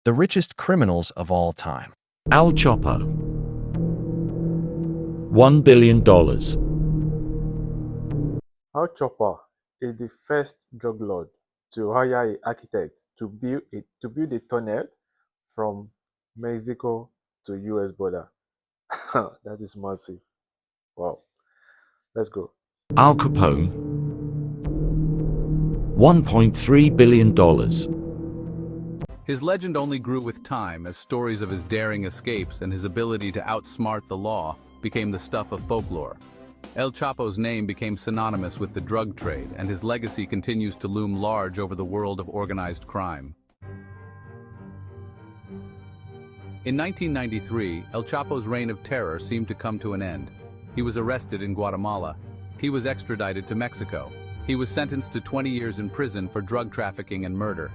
The richest criminals of all time. Al Chapo. $1 billion. Al Chopper is the first drug lord to hire an architect to build a tunnel from Mexico to US border. That is massive. Wow. Let's go. Al Capone. $1.3 billion. His legend only grew with time as stories of his daring escapes and his ability to outsmart the law became the stuff of folklore. El Chapo's name became synonymous with the drug trade, and his legacy continues to loom large over the world of organized crime. In 1993, El Chapo's reign of terror seemed to come to an end. He was arrested in Guatemala. He was extradited to Mexico. He was sentenced to 20 years in prison for drug trafficking and murder.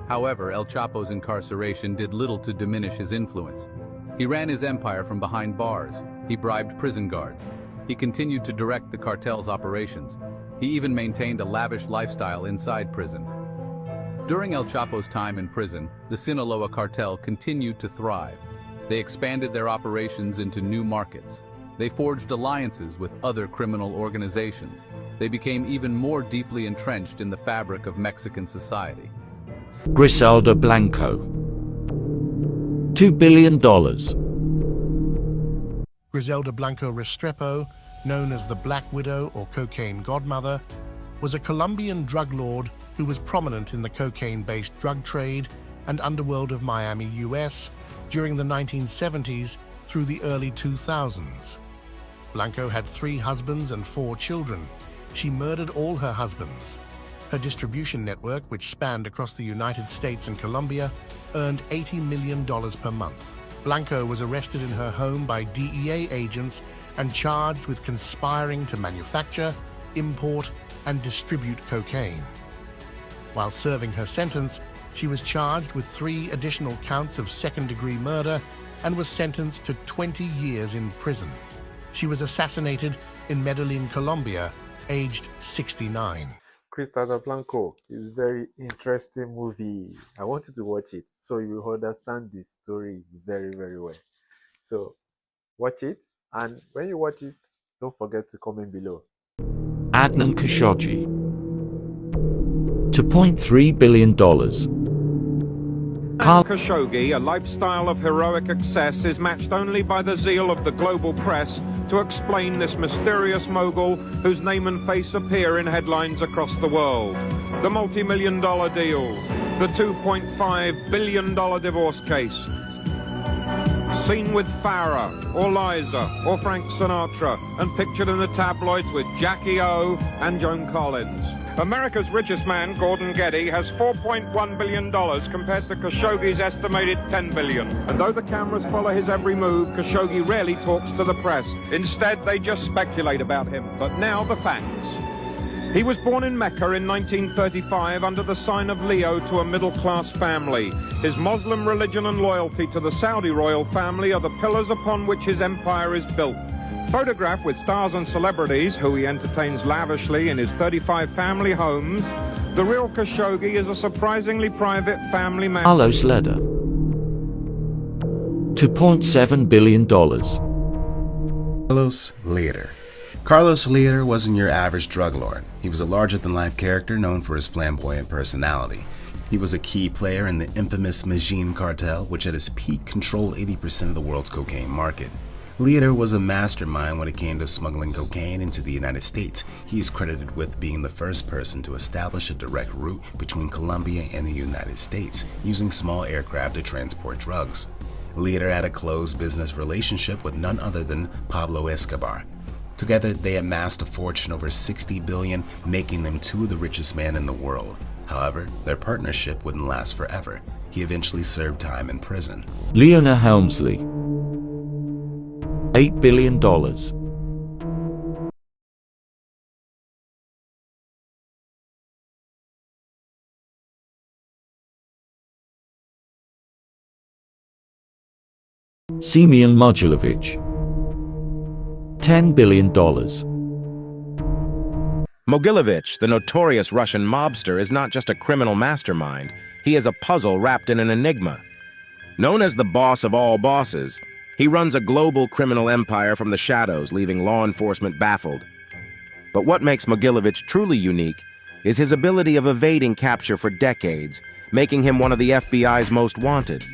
However, El Chapo's incarceration did little to diminish his influence. He ran his empire from behind bars. He bribed prison guards. He continued to direct the cartel's operations. He even maintained a lavish lifestyle inside prison. During El Chapo's time in prison, the Sinaloa cartel continued to thrive. They expanded their operations into new markets. They forged alliances with other criminal organizations. They became even more deeply entrenched in the fabric of Mexican society. Griselda Blanco. $2 billion. Griselda Blanco Restrepo, known as the Black Widow or Cocaine Godmother, was a Colombian drug lord who was prominent in the cocaine-based drug trade and underworld of Miami, US, during the 1970s through the early 2000s. Blanco had 3 husbands and 4 children. She murdered all her husbands. Her distribution network, which spanned across the United States and Colombia, earned $80 million per month. Blanco was arrested in her home by DEA agents and charged with conspiring to manufacture, import, and distribute cocaine. While serving her sentence, she was charged with 3 additional counts of second-degree murder and was sentenced to 20 years in prison. She was assassinated in Medellin, Colombia, aged 69. Griselda Blanco is a very interesting movie. I want you to watch it so you understand the story very, very well. So watch it, and when you watch it, don't forget to comment below. Adnan Khashoggi. $2.3 billion. Khashoggi, a lifestyle of heroic excess, is matched only by the zeal of the global press to explain this mysterious mogul whose name and face appear in headlines across the world. The multi-million-dollar deal, the $2.5 billion divorce case, seen with Farah, or Liza, or Frank Sinatra, and pictured in the tabloids with Jackie O and Joan Collins. America's richest man, Gordon Getty, has $4.1 billion compared to Khashoggi's estimated $10 billion. And though the cameras follow his every move, Khashoggi rarely talks to the press. Instead, they just speculate about him. But now the facts. He was born in Mecca in 1935 under the sign of Leo to a middle-class family. His Muslim religion and loyalty to the Saudi royal family are the pillars upon which his empire is built. Photographed with stars and celebrities, who he entertains lavishly in his 35 family homes, the real Khashoggi is a surprisingly private family man. Carlos Leder. $2.7 billion. Carlos Leder. Carlos Leder wasn't your average drug lord. He was a larger-than-life character known for his flamboyant personality. He was a key player in the infamous Medellin cartel, which at its peak controlled 80% of the world's cocaine market. Leder was a mastermind when it came to smuggling cocaine into the United States. He is credited with being the first person to establish a direct route between Colombia and the United States, using small aircraft to transport drugs. Leder had a close business relationship with none other than Pablo Escobar. Together, they amassed a fortune over $60 billion, making them 2 of the richest men in the world. However, their partnership wouldn't last forever. He eventually served time in prison. Leona Helmsley. $8 billion. Semyon Mogilevich. $10 billion. Mogilevich, the notorious Russian mobster, is not just a criminal mastermind. He is a puzzle wrapped in an enigma. Known as the boss of all bosses, he runs a global criminal empire from the shadows, leaving law enforcement baffled. But what makes Mogilevich truly unique is his ability of evading capture for decades, making him one of the FBI's most wanted.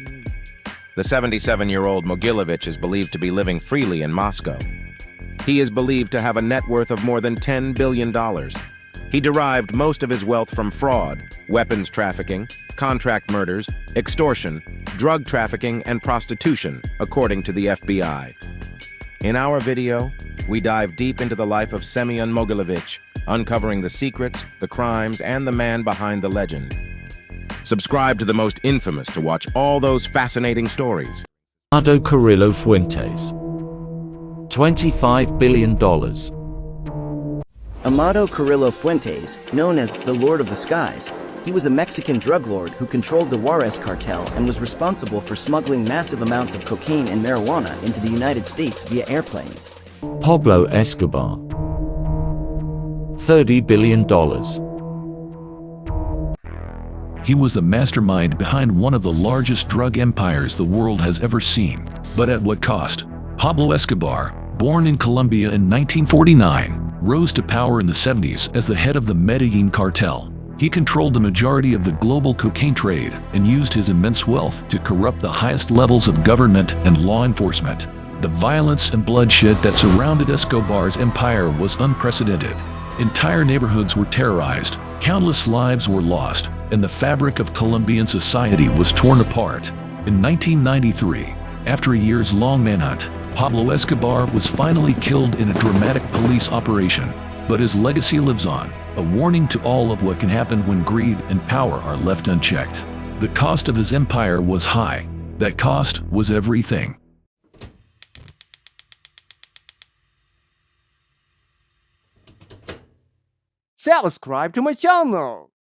The 77-year-old Mogilevich is believed to be living freely in Moscow. He is believed to have a net worth of more than $10 billion. He derived most of his wealth from fraud, weapons trafficking, contract murders, extortion, drug trafficking, and prostitution, according to the FBI. In our video, we dive deep into the life of Semyon Mogilevich, uncovering the secrets, the crimes, and the man behind the legend. Subscribe to the most infamous to watch all those fascinating stories. Amado Carrillo Fuentes. $25 billion. Amado Carrillo Fuentes, known as the Lord of the Skies, he was a Mexican drug lord who controlled the Juarez cartel and was responsible for smuggling massive amounts of cocaine and marijuana into the United States via airplanes. Pablo Escobar. $30 billion. He was the mastermind behind one of the largest drug empires the world has ever seen. But at what cost? Pablo Escobar, born in Colombia in 1949, rose to power in the 70s as the head of the Medellin cartel. He controlled the majority of the global cocaine trade and used his immense wealth to corrupt the highest levels of government and law enforcement. The violence and bloodshed that surrounded Escobar's empire was unprecedented. Entire neighborhoods were terrorized, countless lives were lost, and the fabric of Colombian society was torn apart. In 1993, after a years-long manhunt, Pablo Escobar was finally killed in a dramatic police operation. But his legacy lives on, a warning to all of what can happen when greed and power are left unchecked. The cost of his empire was high. That cost was everything. Subscribe to my channel.